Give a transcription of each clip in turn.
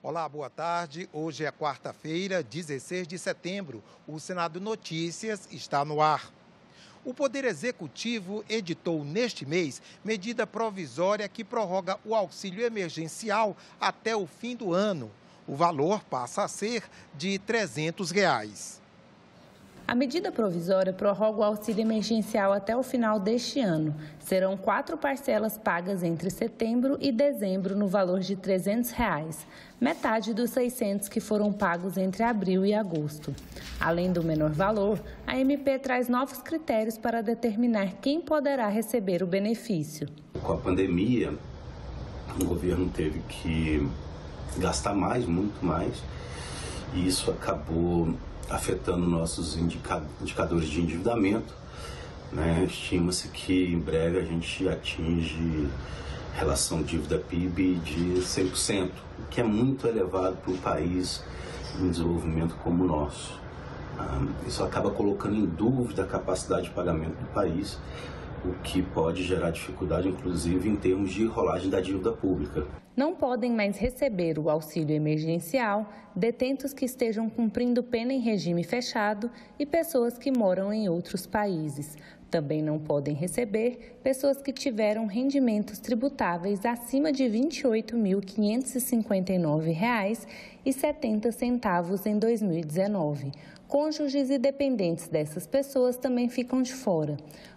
Olá, boa tarde. Hoje é quarta-feira, 16 de setembro. O Senado Notícias está no ar. O Poder Executivo editou neste mês medida provisória que prorroga o auxílio emergencial até o fim do ano. O valor passa a ser de R$ 300. A medida provisória prorroga o auxílio emergencial até o final deste ano. Serão 4 parcelas pagas entre setembro e dezembro no valor de R$ 300, metade dos 600 que foram pagos entre abril e agosto. Além do menor valor, a MP traz novos critérios para determinar quem poderá receber o benefício. Com a pandemia, o governo teve que gastar mais, muito mais, e isso acabou afetando nossos indicadores de endividamento, né? Estima-se que em breve a gente atinge relação dívida-PIB de 100%, o que é muito elevado para um país em desenvolvimento como o nosso. Isso acaba colocando em dúvida a capacidade de pagamento do país, o que pode gerar dificuldade, inclusive, em termos de rolagem da dívida pública. Não podem mais receber o auxílio emergencial detentos que estejam cumprindo pena em regime fechado e pessoas que moram em outros países. Também não podem receber pessoas que tiveram rendimentos tributáveis acima de R$ 28.559,70 em 2019. Cônjuges e dependentes dessas pessoas também ficam de fora.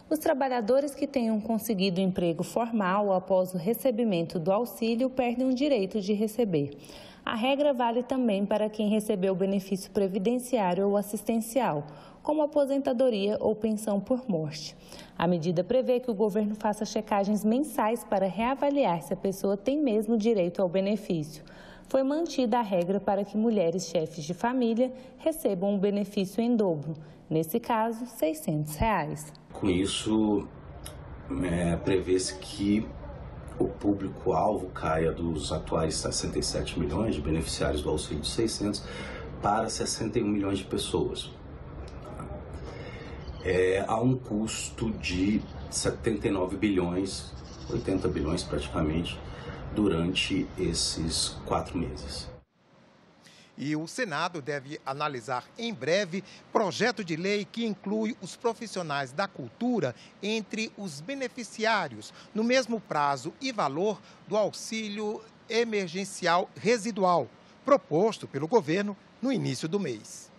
Os trabalhadores que tenham conseguido emprego formal após o recebimento do auxílio perdem o direito de receber. A regra vale também para quem recebeu benefício previdenciário ou assistencial, como aposentadoria ou pensão por morte. A medida prevê que o governo faça checagens mensais para reavaliar se a pessoa tem mesmo direito ao benefício. Foi mantida a regra para que mulheres chefes de família recebam um benefício em dobro, nesse caso, R$ 600. Com isso, prevê-se que o público-alvo caia dos atuais 67 milhões de beneficiários do auxílio de 600 para 61 milhões de pessoas. Há um custo de 79 bilhões, 80 bilhões praticamente, durante esses 4 meses. E o Senado deve analisar em breve projeto de lei que inclui os profissionais da cultura entre os beneficiários, no mesmo prazo e valor do auxílio emergencial residual, proposto pelo governo no início do mês.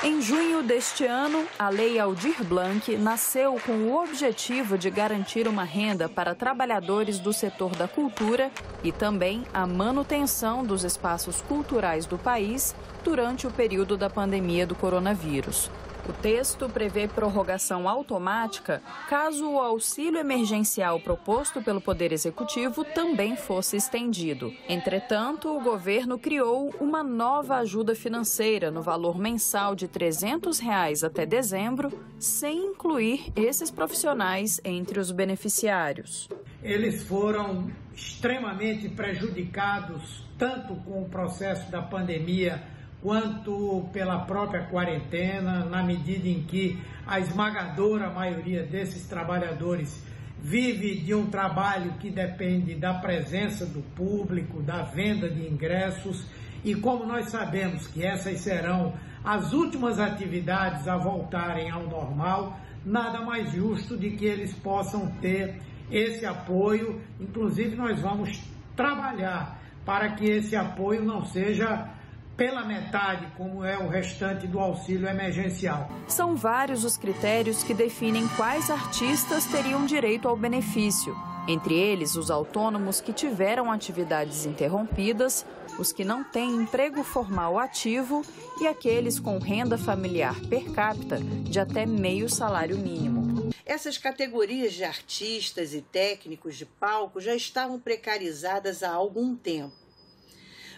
Em junho deste ano, a Lei Aldir Blanc nasceu com o objetivo de garantir uma renda para trabalhadores do setor da cultura e também a manutenção dos espaços culturais do país durante o período da pandemia do coronavírus. O texto prevê prorrogação automática caso o auxílio emergencial proposto pelo Poder Executivo também fosse estendido. Entretanto, o governo criou uma nova ajuda financeira no valor mensal de R$ 300 até dezembro, sem incluir esses profissionais entre os beneficiários. Eles foram extremamente prejudicados, tanto com o processo da pandemia, quanto pela própria quarentena, na medida em que a esmagadora maioria desses trabalhadores vive de um trabalho que depende da presença do público, da venda de ingressos, e como nós sabemos que essas serão as últimas atividades a voltarem ao normal, nada mais justo de que eles possam ter esse apoio. Inclusive, nós vamos trabalhar para que esse apoio não seja pela metade, como é o restante do auxílio emergencial. São vários os critérios que definem quais artistas teriam direito ao benefício. Entre eles, os autônomos que tiveram atividades interrompidas, os que não têm emprego formal ativo e aqueles com renda familiar per capita de até meio salário mínimo. Essas categorias de artistas e técnicos de palco já estavam precarizadas há algum tempo.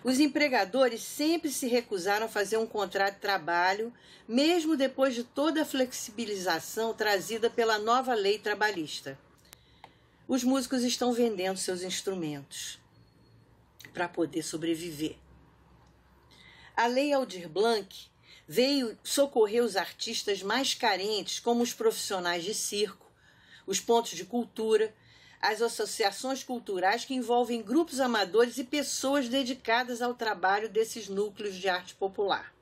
Os empregadores sempre se recusaram a fazer um contrato de trabalho, mesmo depois de toda a flexibilização trazida pela nova lei trabalhista. Os músicos estão vendendo seus instrumentos para poder sobreviver. A Lei Aldir Blanc veio socorrer os artistas mais carentes, como os profissionais de circo, os pontos de cultura, as associações culturais que envolvem grupos amadores e pessoas dedicadas ao trabalho desses núcleos de arte popular.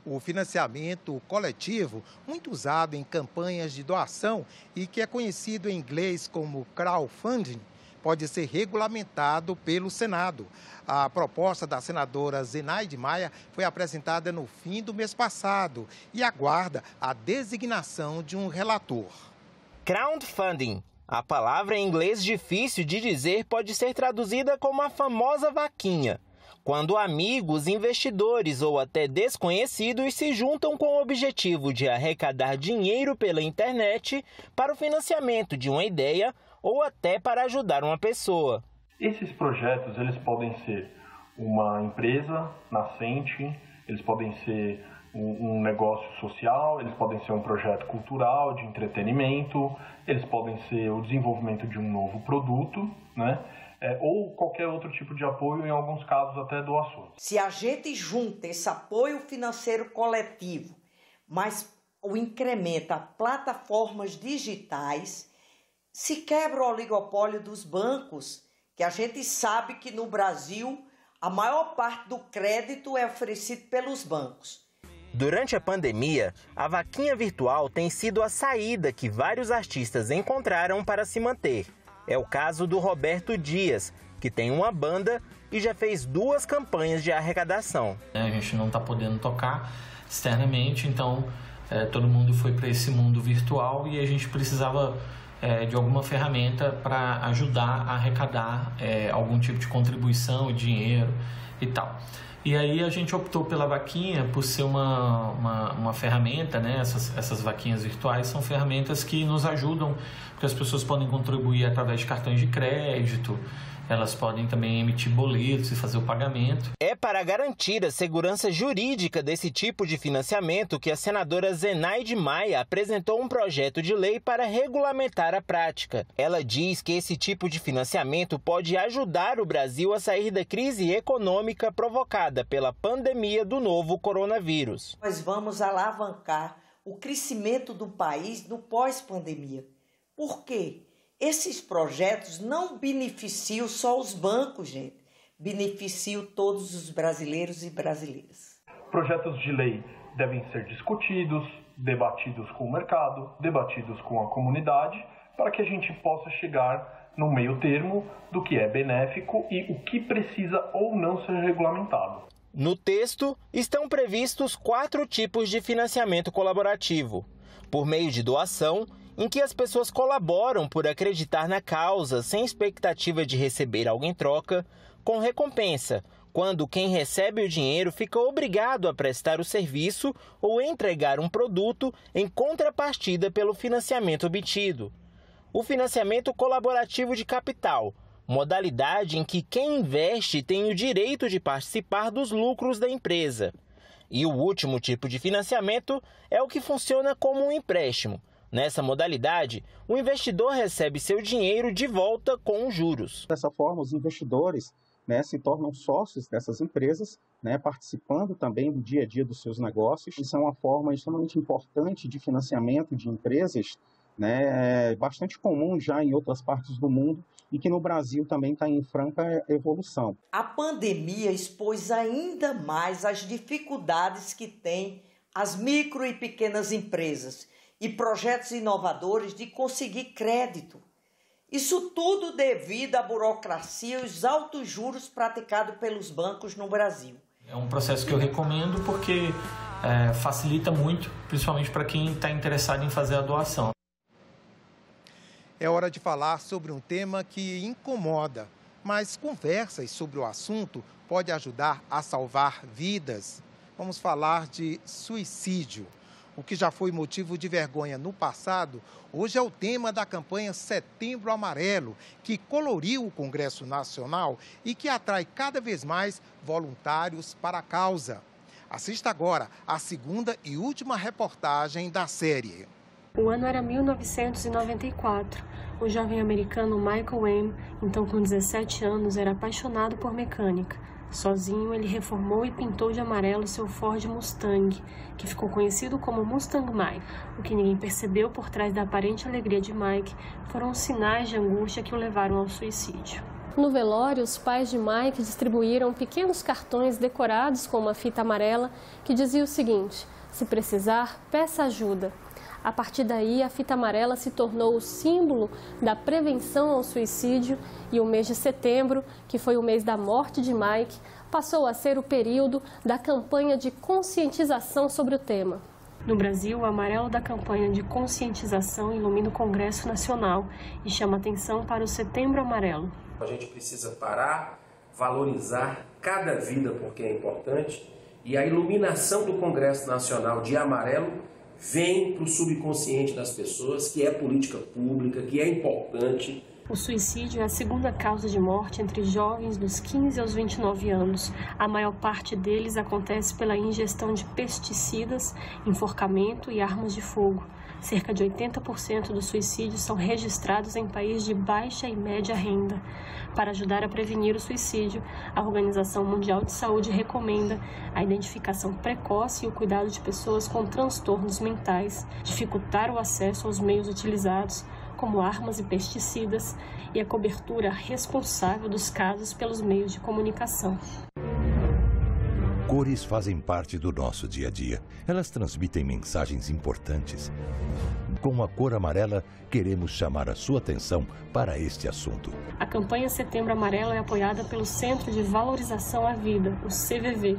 O financiamento coletivo, muito usado em campanhas de doação e que é conhecido em inglês como crowdfunding, pode ser regulamentado pelo Senado. A proposta da senadora Zenaide Maia foi apresentada no fim do mês passado e aguarda a designação de um relator. Crowdfunding. A palavra em inglês difícil de dizer pode ser traduzida como a famosa vaquinha, quando amigos, investidores ou até desconhecidos se juntam com o objetivo de arrecadar dinheiro pela internet para o financiamento de uma ideia ou até para ajudar uma pessoa. Esses projetos eles podem ser uma empresa nascente, eles podem ser um negócio social, eles podem ser um projeto cultural, de entretenimento, eles podem ser o desenvolvimento de um novo produto, né? Ou qualquer outro tipo de apoio, em alguns casos até doações. Se a gente junta esse apoio financeiro coletivo, mas o incrementa plataformas digitais, se quebra o oligopólio dos bancos, que a gente sabe que no Brasil a maior parte do crédito é oferecido pelos bancos. Durante a pandemia, a vaquinha virtual tem sido a saída que vários artistas encontraram para se manter. É o caso do Roberto Dias, que tem uma banda e já fez 2 campanhas de arrecadação. A gente não está podendo tocar externamente, então todo mundo foi para esse mundo virtual e a gente precisava de alguma ferramenta para ajudar a arrecadar algum tipo de contribuição, dinheiro e tal. E aí a gente optou pela vaquinha por ser uma ferramenta, né? Essas vaquinhas virtuais são ferramentas que nos ajudam, porque as pessoas podem contribuir através de cartões de crédito, elas podem também emitir boletos e fazer o pagamento. É para garantir a segurança jurídica desse tipo de financiamento que a senadora Zenaide Maia apresentou um projeto de lei para regulamentar a prática. Ela diz que esse tipo de financiamento pode ajudar o Brasil a sair da crise econômica provocada pela pandemia do novo coronavírus. Nós vamos alavancar o crescimento do país no pós-pandemia. Por quê? Esses projetos não beneficiam só os bancos, gente. Beneficiam todos os brasileiros e brasileiras. Projetos de lei devem ser discutidos, debatidos com o mercado, debatidos com a comunidade, para que a gente possa chegar no meio termo do que é benéfico e o que precisa ou não ser regulamentado. No texto, estão previstos 4 tipos de financiamento colaborativo. Por meio de doação, em que as pessoas colaboram por acreditar na causa sem expectativa de receber algo em troca, com recompensa, quando quem recebe o dinheiro fica obrigado a prestar o serviço ou entregar um produto em contrapartida pelo financiamento obtido. O financiamento colaborativo de capital, modalidade em que quem investe tem o direito de participar dos lucros da empresa. E o último tipo de financiamento é o que funciona como um empréstimo. Nessa modalidade, o investidor recebe seu dinheiro de volta com juros. Dessa forma, os investidores se tornam sócios dessas empresas, participando também do dia a dia dos seus negócios. Isso é uma forma extremamente importante de financiamento de empresas, bastante comum já em outras partes do mundo e que no Brasil também está em franca evolução. A pandemia expôs ainda mais as dificuldades que têm as micro e pequenas empresas e projetos inovadores de conseguir crédito. Isso tudo devido à burocracia e os altos juros praticados pelos bancos no Brasil. É um processo que eu recomendo porque facilita muito, principalmente para quem está interessado em fazer a doação. É hora de falar sobre um tema que incomoda, mas conversas sobre o assunto podem ajudar a salvar vidas. Vamos falar de suicídio. O que já foi motivo de vergonha no passado, hoje é o tema da campanha Setembro Amarelo, que coloriu o Congresso Nacional e que atrai cada vez mais voluntários para a causa. Assista agora a segunda e última reportagem da série. O ano era 1994. O jovem americano Michael M., então com 17 anos, era apaixonado por mecânica. Sozinho, ele reformou e pintou de amarelo seu Ford Mustang, que ficou conhecido como Mustang Mike. O que ninguém percebeu por trás da aparente alegria de Mike foram os sinais de angústia que o levaram ao suicídio. No velório, os pais de Mike distribuíram pequenos cartões decorados com uma fita amarela que dizia o seguinte: se precisar, peça ajuda. A partir daí, a fita amarela se tornou o símbolo da prevenção ao suicídio e o mês de setembro, que foi o mês da morte de Mike, passou a ser o período da campanha de conscientização sobre o tema. No Brasil, o amarelo da campanha de conscientização ilumina o Congresso Nacional e chama atenção para o Setembro Amarelo. A gente precisa parar, valorizar cada vida porque é importante, e a iluminação do Congresso Nacional de amarelo vem para o subconsciente das pessoas, que é política pública, que é importante. O suicídio é a segunda causa de morte entre jovens dos 15 aos 29 anos. A maior parte deles acontece pela ingestão de pesticidas, enforcamento e armas de fogo. Cerca de 80% dos suicídios são registrados em países de baixa e média renda. Para ajudar a prevenir o suicídio, a Organização Mundial de Saúde recomenda a identificação precoce e o cuidado de pessoas com transtornos mentais, dificultar o acesso aos meios utilizados, como armas e pesticidas, e a cobertura responsável dos casos pelos meios de comunicação. Cores fazem parte do nosso dia a dia. Elas transmitem mensagens importantes. Com a cor amarela, queremos chamar a sua atenção para este assunto. A campanha Setembro Amarelo é apoiada pelo Centro de Valorização à Vida, o CVV,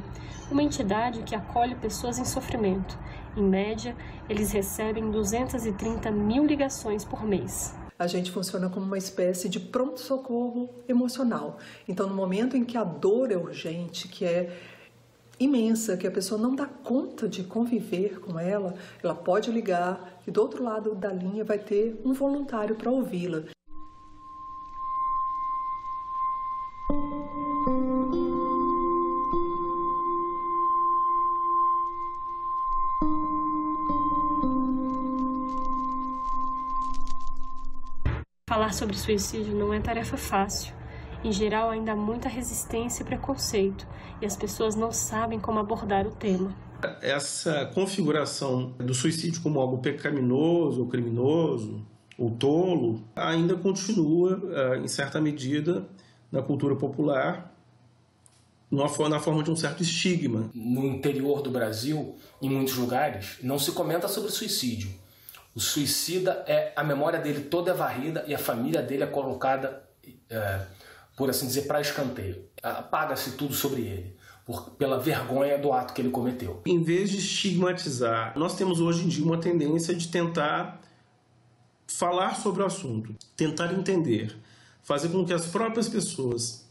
uma entidade que acolhe pessoas em sofrimento. Em média, eles recebem 230 mil ligações por mês. A gente funciona como uma espécie de pronto-socorro emocional. Então, no momento em que a dor é urgente, que é imensa, que a pessoa não dá conta de conviver com ela, ela pode ligar e do outro lado da linha vai ter um voluntário para ouvi-la. Falar sobre suicídio não é tarefa fácil. Em geral, ainda há muita resistência e preconceito, e as pessoas não sabem como abordar o tema. Essa configuração do suicídio como algo pecaminoso, ou criminoso, ou tolo, ainda continua, em certa medida, na cultura popular, na forma de um certo estigma. No interior do Brasil, em muitos lugares, não se comenta sobre suicídio. O suicida, a memória dele toda é varrida e a família dele é colocada, por assim dizer, para escanteio. Apaga-se tudo sobre ele, pela vergonha do ato que ele cometeu. Em vez de estigmatizar, nós temos hoje em dia uma tendência de tentar falar sobre o assunto, tentar entender, fazer com que as próprias pessoas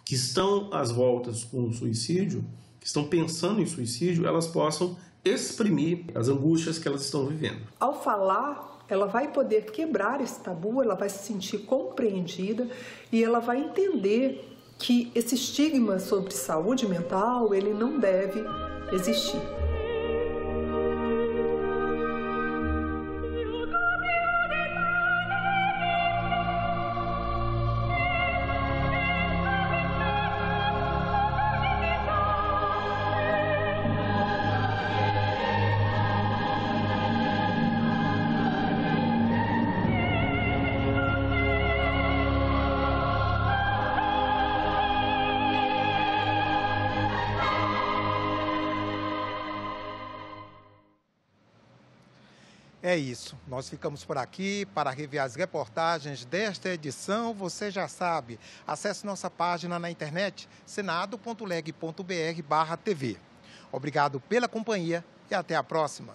que estão às voltas com o suicídio, que estão pensando em suicídio, elas possam exprimir as angústias que elas estão vivendo. Ao falar, ela vai poder quebrar esse tabu, ela vai se sentir compreendida e ela vai entender que esse estigma sobre saúde mental, ele não deve existir. É isso, nós ficamos por aqui para rever as reportagens desta edição. Você já sabe, acesse nossa página na internet senado.leg.br/TV. Obrigado pela companhia e até a próxima.